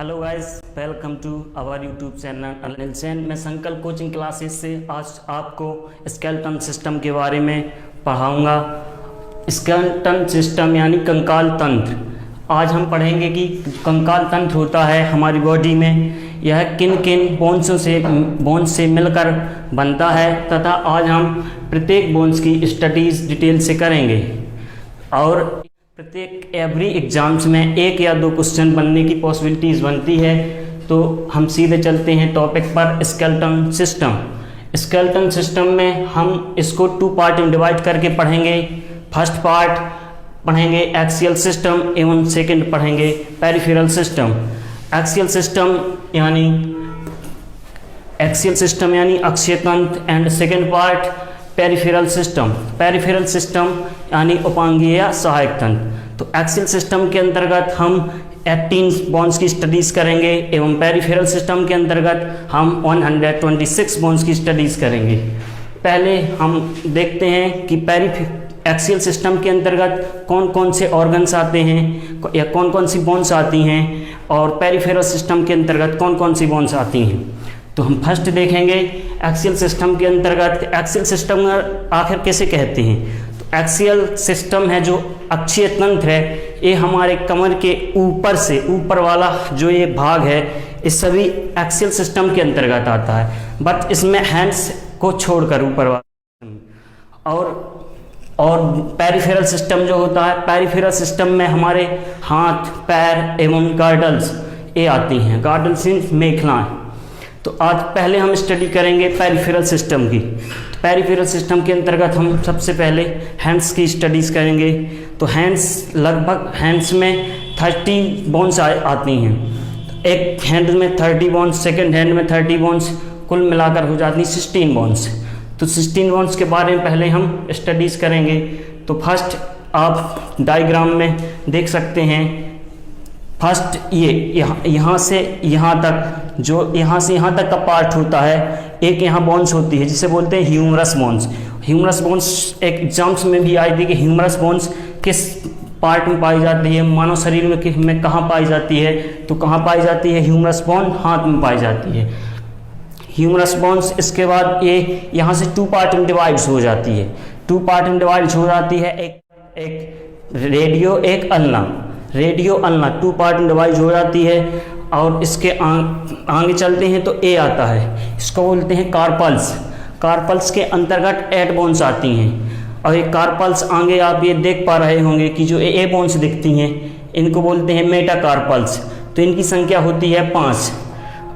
Hello guys, welcome to our YouTube channel Anil Sen. मैं Sankalp coaching classes से आज आपको स्केलेटन सिस्टम के बारे में पढ़ाऊंगा। स्केलेटन सिस्टम यानी कंकाल तंत्र। आज हम पढ़ेंगे कि कंकाल तंत्र होता है हमारी बॉडी में, यह किन किन बोन्स से मिलकर बनता है तथा आज हम प्रत्येक बोन्स की स्टडीज़ डिटेल से करेंगे और प्रत्येक एवरी एग्जाम्स में एक या दो क्वेश्चन बनने की पॉसिबिलिटीज़ बनती है। तो हम सीधे चलते हैं टॉपिक पर, स्केलेटन सिस्टम। स्केलेटन सिस्टम में हम इसको 2 पार्ट में डिवाइड करके पढ़ेंगे। फर्स्ट पार्ट पढ़ेंगे एक्सियल सिस्टम एवं सेकंड पढ़ेंगे पेरिफेरल सिस्टम। एक्सियल सिस्टम यानी अक्षीय तंत्र and second part peripheral system. Peripheral system यानी उपांगीय या सहायक तंत्र। तो एक्सियल सिस्टम के अंतर्गत हम 18 बोन्स की स्टडीज़ करेंगे एवं पेरिफेरल सिस्टम के अंतर्गत हम 126 बोन्स की स्टडीज़ करेंगे। पहले हम देखते हैं कि एक्सियल सिस्टम के अंतर्गत कौन कौन से ऑर्गन्स आते हैं या कौन कौन सी बोन्स आती हैं और पेरिफेरल सिस्टम के अंतर्गत कौन कौन सी बोन्स आती हैं। तो हम फर्स्ट देखेंगे एक्सियल सिस्टम के अंतर्गत एक्सियल सिस्टम आखिर कैसे कहते हैं। तो एक्सियल सिस्टम है जो अक्षीय तंत्र है, ये हमारे कमर के ऊपर वाला जो ये भाग है, इस सभी एक्सियल सिस्टम के अंतर्गत आता है, बट इसमें हैंड्स को छोड़कर ऊपर वाला। और पेरिफेरल सिस्टम जो होता है, पेरिफेरल सिस्टम में हमारे हाथ, पैर एवं गार्डल्स ये आती हैं। गार्डल्स इन मेखलाएँ। तो आज पहले हम स्टडी करेंगे पेरिफेरल सिस्टम की। तो पेरिफेरल सिस्टम के अंतर्गत हम सबसे पहले हैंड्स की स्टडीज़ करेंगे। तो लगभग हैंड्स में 30 बोन्स आती हैं। एक हैंड में 30 बोन्स, सेकंड हैंड में 30 बोन्स, कुल मिलाकर हो जाती 16 बोन्स। तो 16 बोन्स के बारे में पहले हम स्टडीज़ करेंगे। तो फर्स्ट आप डायग्राम में देख सकते हैं, फर्स्ट यहाँ से यहाँ तक, जो यहाँ से यहाँ तक का पार्ट होता है, एक यहाँ बोन्स होती है जिसे बोलते हैं ह्यूमरस बोन्स। ह्यूमरस बोन्स एक एग्जाम्स में भी आई थी कि ह्यूमरस बोन्स किस पार्ट में पाई जाती है, मानव शरीर में कहाँ पाई जाती है। तो कहाँ पाई जाती है ह्यूमरस बोन? हाथ में पाई जाती है ह्यूमरस बोन्स। इसके बाद ये यहाँ से 2 पार्ट में डिवाइड्स हो जाती है। 2 पार्ट में डिवाइड्स हो जाती है, एक रेडियो, एक अल्ना। रेडियो अल्ना 2 पार्ट में डिवाइड हो जाती है। और इसके आगे चलते हैं तो ए आता है, इसको बोलते हैं कार्पल्स। कार्पल्स के अंतर्गत 8 बोन्स आती हैं। और ये कार्पल्स आगे आप ये देख पा रहे होंगे कि जो ए बोन्स दिखती हैं इनको बोलते हैं मेटाकार्पल्स। तो इनकी संख्या होती है 5।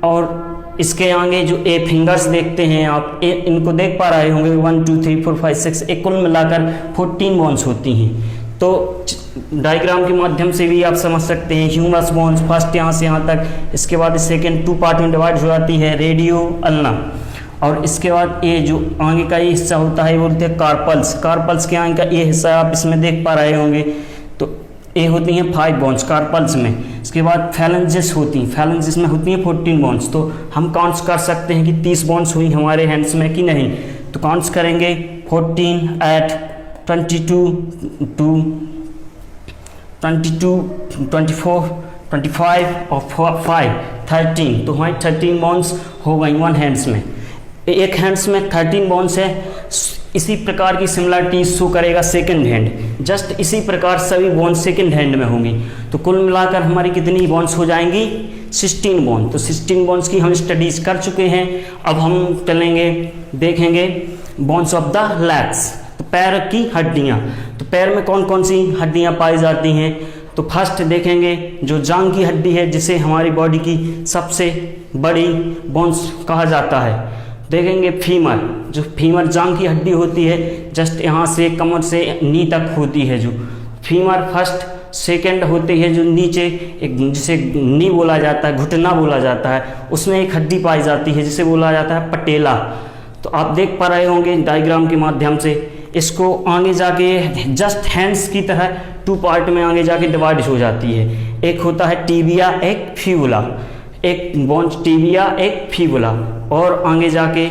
और इसके आगे जो ए फिंगर्स देखते हैं आप, इनको देख पा रहे होंगे 1 2 3 4 5 6, एक कुल मिलाकर 14 बोन्स होती हैं। तो डायग्राम के माध्यम से भी आप समझ सकते हैं ह्यूमरस बोन्स फर्स्ट यहाँ से यहाँ तक, इसके बाद सेकेंड 2 पार्ट में डिवाइड हो जाती है, रेडियो अल्ना। और इसके बाद ये जो आगे का ये हिस्सा होता है बोलते हैं कार्पल्स। कार्पल्स के आगे का ये हिस्सा आप इसमें देख पा रहे होंगे। तो ये होती हैं 5 बोन्स कार्पल्स में। इसके बाद फैलेंजेस होती हैं, फैलेंजेस में होती हैं 14 बोन्स। तो हम काउंट्स कर सकते हैं कि 30 बोन्स हुई हमारे हैंड्स में कि नहीं। तो काउंट्स करेंगे 14 8 22 24 25 और 5 13। तो हमारी 13 बोन्स हो गई 1 हैंड्स में। एक हैंड्स में 13 बोन्स है। इसी प्रकार की सिमिलरिटी शो करेगा सेकंड हैंड। जस्ट इसी प्रकार सभी बोन्स सेकंड हैंड में होंगी। तो कुल मिलाकर हमारी कितनी बोन्स हो जाएंगी? 16 बोन। तो 16 बोन्स की हम स्टडीज़ कर चुके हैं। अब हम चलेंगे, देखेंगे बोन्स ऑफ द लेग्स। तो पैर की हड्डियाँ। तो पैर में कौन कौन सी हड्डियाँ पाई जाती हैं। तो फर्स्ट देखेंगे जो जांघ की हड्डी है, जिसे हमारी बॉडी की सबसे बड़ी बोन्स कहा जाता है। देखेंगे फीमर, जो फीमर जांघ की हड्डी होती है, जस्ट यहाँ से कमर से नी तक होती है। जो फीमर फर्स्ट, सेकंड होती है जो नीचे एक, जिसे नी बोला जाता है, घुटना बोला जाता है, उसमें एक हड्डी पाई जाती है जिसे बोला जाता है पटेला। तो आप देख पा रहे होंगे डायग्राम के माध्यम से। इसको आगे जाके जस्ट हैंड्स की तरह 2 पार्ट में आगे जाके डिवाइड हो जाती है। एक होता है टीबिया, एक फीबुला। एक बोन्स टीबिया, एक फीबुला। और आगे जाके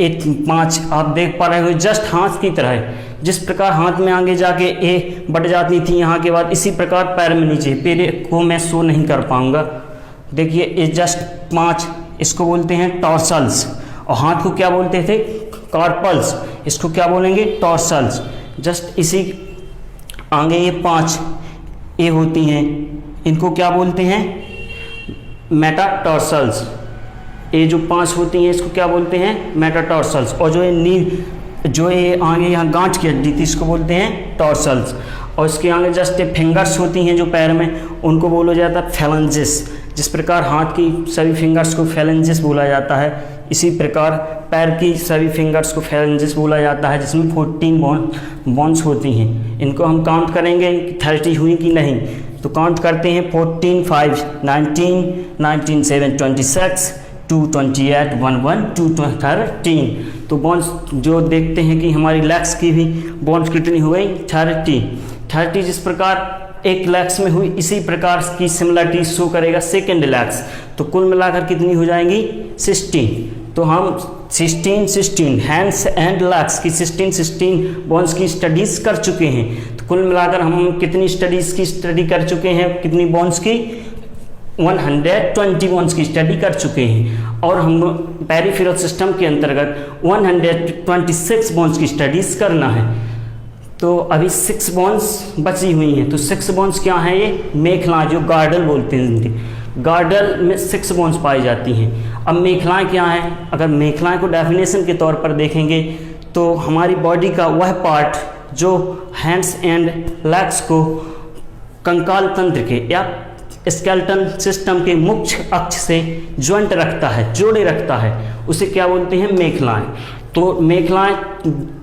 एक 5 आप देख पा रहे हो जस्ट हाथ की तरह है। जिस प्रकार हाथ में आगे जाके ए बढ़ जाती थी यहाँ के बाद, इसी प्रकार पैर में नीचे, पैर को मैं शो नहीं कर पाऊँगा देखिए ये जस्ट 5, इसको बोलते हैं टॉर्सल्स। और हाथ को क्या बोलते थे? कार्पल्स। इसको क्या बोलेंगे? टॉर्सल्स। जस्ट इसी आगे ये 5 ये होती हैं, इनको क्या बोलते हैं? मेटाटॉर्सल्स। ये जो 5 होती हैं इसको क्या बोलते हैं? मेटाटॉर्सल्स। और जो ये आगे यहाँ गांठ की हड्डी थी इसको बोलते हैं टॉर्सल्स। और इसके आगे जस्ट ये फिंगर्स होती हैं जो पैर में, उनको बोला जाता है फैलेंजेस। जिस प्रकार हाथ की सभी फिंगर्स को फैलेंजेस बोला जाता है, इसी प्रकार पैर की सभी फिंगर्स को फैलेंजेस बोला जाता है, जिसमें 14 बोन्स होती हैं। इनको हम काउंट करेंगे कि 30 हुई कि नहीं, तो काउंट करते हैं 14, 5, 19, 19, 7, 26, 2, 28, 1, 1, 2, 13। तो बोन्स जो देखते हैं कि हमारी लेग्स की भी बोन्स कितनी हो गई? 30। जिस प्रकार एक लेग्स में हुई, इसी प्रकार की सिमिलरिटी शो करेगा सेकेंड लेग्स। तो कुल मिलाकर कितनी हो जाएंगी? 16। तो हम 16 हैंड्स एंड लेग्स की 16 बोन्स की स्टडीज़ कर चुके हैं। तो कुल मिलाकर हम कितनी स्टडी कर चुके हैं? कितनी बोन्स की? 120 बोन्स की स्टडी कर चुके हैं। और हम पेरिफेरल सिस्टम के अंतर्गत 126 बोन्स की स्टडीज़ करना है। तो अभी 6 बोन्स बची हुई हैं। तो 6 बोन्स क्या हैं? ये मेखलाएँ, जो गार्डल बोलते हैं इनके, गार्डल में 6 बोन्स पाई जाती हैं। अब मेखलाएँ क्या हैं? अगर मेखलाएँ को डेफिनेशन के तौर पर देखेंगे तो हमारी बॉडी का वह पार्ट जो हैंड्स एंड लेग्स को कंकाल तंत्र के या स्केलेटन सिस्टम के मुख्य अक्ष से ज्वाइंट रखता है, जोड़े रखता है, उसे क्या बोलते हैं? मेखलाएँ। तो मेखलाएँ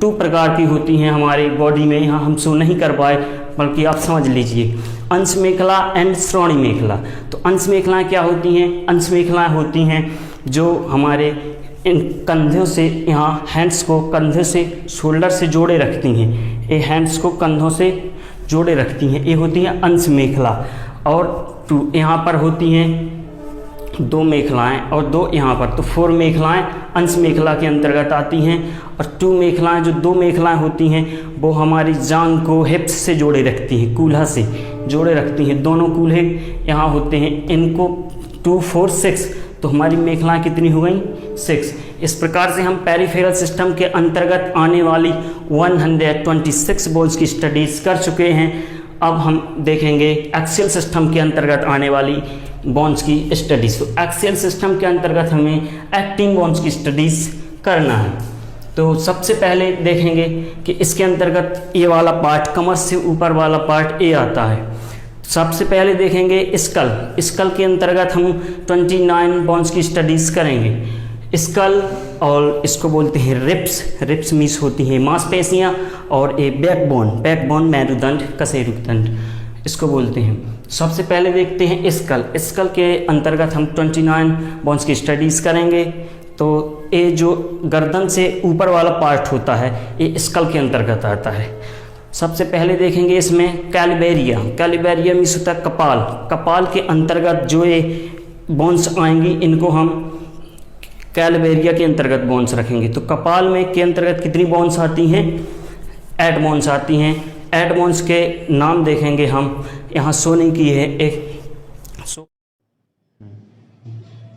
2 प्रकार की होती हैं हमारी बॉडी में, यहाँ हम शो नहीं कर पाए, बल्कि आप समझ लीजिए। अंश मेखला एंड श्रोणी मेखला। तो अंश मेखलाएँ क्या होती हैं? अंश मेखलाएँ होती हैं जो हमारे इन कंधों से, यहाँ हैंड्स को कंधों से, शोल्डर से जोड़े रखती हैं। ये हैंड्स को कंधों से जोड़े रखती हैं, ये होती हैं अंश मेखला। और यहाँ पर होती हैं 2 मेखलाएँ और 2 यहाँ पर, तो 4 मेखलाएँ अंश मेखला के अंतर्गत आती हैं। और 2 मेखलाएँ, जो 2 मेखलाएँ होती हैं वो हमारी जांघ को हिप्स से जोड़े रखती हैं, कूल्हा से जोड़े रखती हैं। दोनों कूल्हे यहाँ होते हैं, इनको 2, 4, 6, तो हमारी मेखलाएँ कितनी हो गई? 6। इस प्रकार से हम पेरिफेरल सिस्टम के अंतर्गत आने वाली 126 बोन्स की स्टडीज़ कर चुके हैं। अब हम देखेंगे एक्सियल सिस्टम के अंतर्गत आने वाली बोन्स की स्टडीज़। तो एक्सियल सिस्टम के अंतर्गत हमें एक्टिंग बोन्स की स्टडीज़ करना है। तो सबसे पहले देखेंगे कि इसके अंतर्गत ये वाला पार्ट, कमर से ऊपर वाला पार्ट ये आता है। सबसे पहले देखेंगे स्कल के अंतर्गत हम 29 बोन्स की स्टडीज़ करेंगे। स्कल और इसको बोलते हैं रिप्स मीन्स होती हैं मांसपेशियाँ, और ये बैकबोन मेरुदंड, कशेरुकदंड इसको बोलते हैं। सबसे पहले देखते हैं स्कल के अंतर्गत हम 29 बोन्स की स्टडीज़ करेंगे। तो ये जो गर्दन से ऊपर वाला पार्ट होता है ये स्कल के अंतर्गत आता है। सबसे पहले देखेंगे इसमें कैलिबेरिया मीन्स होता है कपाल के अंतर्गत जो ये बोन्स आएंगी इनको हम कैलिबेरिया के अंतर्गत बोन्स रखेंगे। तो कपाल में के अंतर्गत कितनी बोन्स आती हैं? 8 बोन्स आती हैं। 8 बोन्स के नाम देखेंगे हम, यहाँ सोने की है एक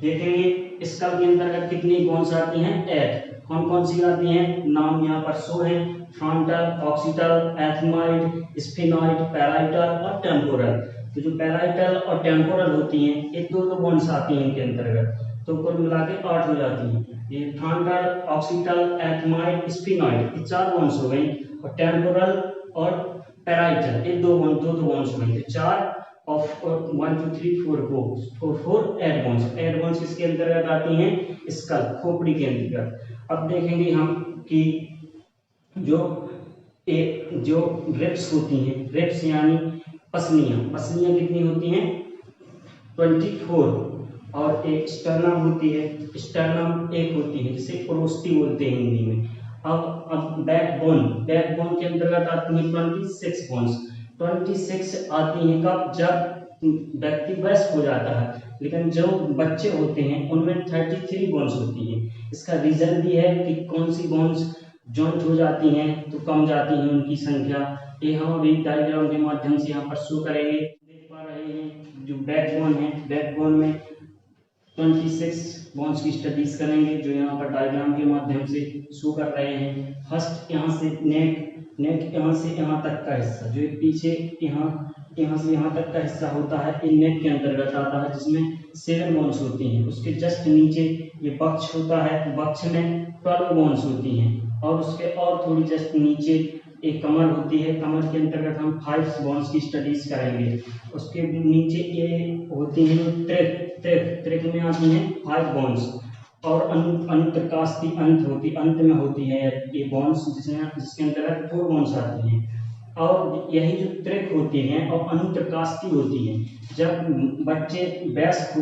देखेंगे स्कल के अंतर्गत कितनी बोन्स आती हैं? 8। कौन कौन सी आती हैं? नाम यहाँ पर शो है, frontal, Oxytel, ethmoid, sphenoid, parietal और टेम्पोरल। तो जो पैराइटल और टेम्पोरल होती हैं ये 2 बोन्स आती हैं इनके अंतर्गत, तो कुल मिला के 8 हो जाती हैं। ये फ्रंटल, ऑक्सीटल, एथमॉइड, स्फेनॉइड, ये 4 बोन्स हो गई, और टेम्पोरल और पैराइटल ये 2 बोन्स हो गई। 4 ऑफ 1, 2, 3, 4 8 बोन्स किसके अंतर्गत आती हैं? स्कल, खोपड़ी के अंतर्गत। अब देखेंगे हम कि जो रिप्स होती हैं, रिप्स यानी पसलियाँ कितनी होती हैं? 24। और एक स्टर्नम होती है, स्टर्नम एक होती है जिसे प्रोस्टी बोलते हैं हिंदी में। अब बैकबोन के अंतर्गत आती है 26 बोन्स। 26 आती हैं कब? जब व्यक्ति वयस्क हो जाता है, लेकिन जो बच्चे होते हैं उनमें 33 बोन्स होती हैं। इसका रीजन भी है कि कौन सी बोन्स जॉइंट हो जाती हैं तो कम जाती हैं उनकी संख्या। ये हम अभी डायग्राम के माध्यम से यहाँ पर शो करेंगे। देख पा रहे हैं जो बैकबोन है, बैकबोन में 26 बॉन्ड्स की स्टडीज करेंगे, जो यहाँ पर डायग्राम के माध्यम से शो कर रहे हैं। फर्स्ट यहाँ से नेक यहाँ से यहाँ तक का हिस्सा, जो पीछे यहाँ से यहाँ तक का हिस्सा होता है, इन नेक के अंतर्गत आता है, जिसमें 7 बॉन्ड्स होती हैं। उसके जस्ट नीचे ये बक्ष होता है, बक्ष में 12 बॉन्ड्स होती हैं, और उसके और थोड़ी जस्ट नीचे एक कमर होती है। कमर के अंतर्गत हम 5 बॉन्ड्स की स्टडीज करेंगे। उसके नीचे ये होती हैं त्रिक में आती हैं 5 बॉन्ड्स, और अंतरकास्ती अंत में होती है ये बॉन्ड्स, जिसके अंतर्गत 4 बॉन्ड्स आती हैं। और यही जो त्रिक होती हैं और अंतरकास्ती होती हैं, जब बच्चे वयस्क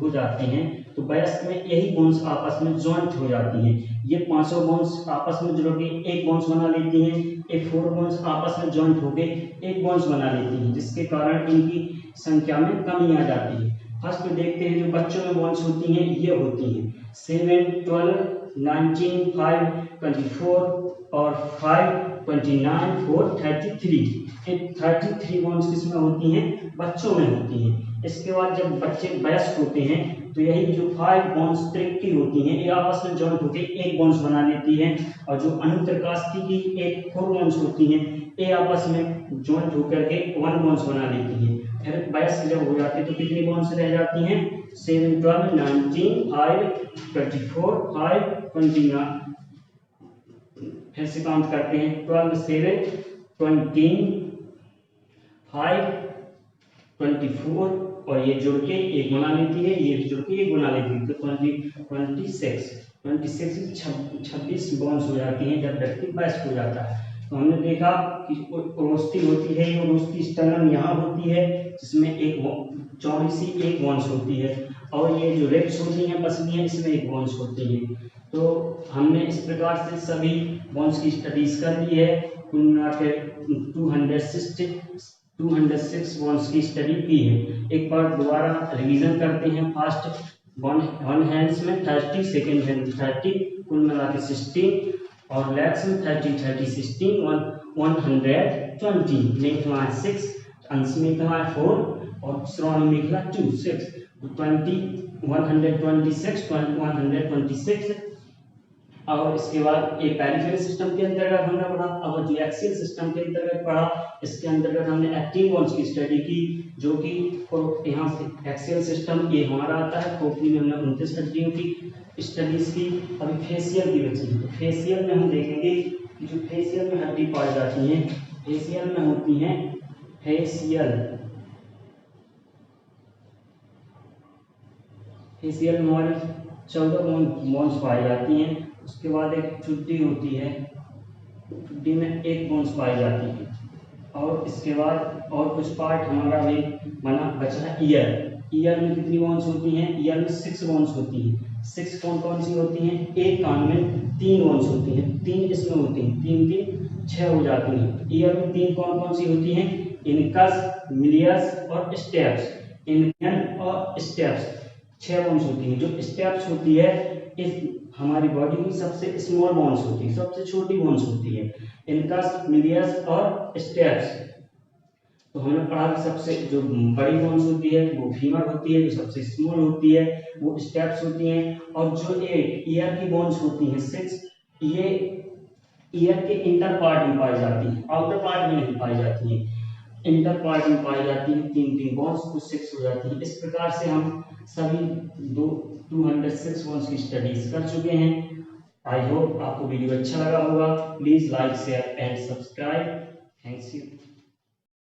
हो जाते हैं तो वयस्क में यही बॉन्ड्स आपस में ज्वाइंट हो जाती हैं। ये 500 बॉन्ड्स आपस में जुड़ के एक बॉन्ड्स बना लेती हैं। एक 4 बॉन्ड्स आपस में ज्वाइंट होके एक बॉन्ड्स बना लेती हैं, जिसके कारण इनकी संख्या में कमी आ जाती है। फर्स्ट में देखते हैं जो बच्चों में बॉन्ड्स होती हैं, ये होती हैं 7, 12, 19, 5, 24 और 5, 29, 4, 33। 33 बॉन्ड्स किसमें होती हैं? बच्चों में होती हैं। इसके बाद जब बच्चे वयस्क होते हैं तो यही जो 5 बॉन्ड्स त्रिक की होती हैं, ये आपस में ज्वाइंट होकर एक बॉन्ड्स बना लेती हैं, और जो अंतरकास्ती की एक 4 बॉन्ड्स होती हैं, ये आपस में ज्वाइंट होकर के 1 बॉन्ड्स बना लेती हैं। फिर वयस्क जब हो जाते हैं तो कितनी बॉन्ड्स रह जाती हैं? 7, 12, 19, 5, 24, 5, 29। फिर से काउंट करते हैं, 12, 7, 20, 5, 24, और ये जुड़ के एक बना लेती है, ये जुड़ के एक बना लेती है, तो 26 26 बॉन्ड्स हो जाती हैं जब व्यक्ति वयस्क हो जाता है। तो हमने देखा कि ओरोस्ती होती है, ओरोस्ती स्टर्नम यहाँ होती है, जिसमें एक चौड़ी सी एक बॉन्ड्स होती है, और ये जो रेप्स होती हैं पसलियाँ, इसमें एक बॉन्ड्स होती हैं। तो हमने इस प्रकार से सभी बॉन्ड्स की स्टडीज कर ली है। कुल मिलाकर 206 बॉन्ड्स की स्टडी की है। एक बार दोबारा रिवीजन करते हैं। फर्स्ट वन हैंड्स में 30, सेकेंड हैंड 30, कुल मिलाकर 16, और लेग्स में 30, 30, 16, 120, निकला 6, अंश में निकला 4, और श्रवण में निकला 2, 6, 126। और इसके बाद एक पेरिफेरल सिस्टम के अंतर्गत हमने पढ़ा। अब जो एक्सियल सिस्टम के अंतर्गत पढ़ा, इसके अंतर्गत हमने एक्टिव बॉन्ड्स की स्टडी की, जो कि यहाँ से एक्सियल सिस्टम ये हमारा आता है। खोपड़ी में हमने 29 हड्डियों की स्टडीज की। अभी फेशियल की बची, तो फेशियल में हम देखेंगे कि जो फेशियल में हड्डी पाई जाती हैं, फेशियल में होती हैं फेशियल में हमारी 14 बॉन्ड्स पाई जाती हैं। उसके बाद एक चुड्डी होती है, चुड्डी में 1 बॉन्ड्स पाई जाती है, और इसके बाद और कुछ पार्ट हमारा भी बचा है। ईयर में कितनी बॉन्ड्स होती हैं? ईयर में 6 बॉन्ड्स होती हैं। 6 कौन सी होती हैं? एक कान में 3 बॉन्ड्स होती हैं, 3 इसमें होती हैं, 3 3 6 हो जाती हैं। ईयर में 3 कौन सी होती हैं? इनकस, मिलियस और स्टेप्स। इनकन और स्टेप्स 6 बॉन्ड्स होती हैं। जो स्टेप्स होती है इस हमारी बॉडी की सबसे स्मॉल बॉन्ड्स होती है, सबसे छोटी बॉन्ड्स होती है, इनकस, मिलियस और स्टेप्स। तो हमने पढ़ा कि सबसे जो बड़ी बॉन्ड्स होती है वो फीमर होती है, जो सबसे स्मॉल होती है वो स्टेप्स होती हैं, और जो एक ईयर की बॉन्ड्स होती हैं 6, ये ईयर के इंटर पार्ट में पाई जाती है, आउटर पार्ट में नहीं पाई जाती है, इंटर पार्ट में पाई जाती है। 3 बॉन्ड्स कुछ 6 हो जाती है। इस प्रकार से हम सभी 206 बॉन्ड्स की स्टडीज कर चुके हैं। आई होप आपको वीडियो अच्छा लगा होगा। Please like, share and subscribe. Thanks you.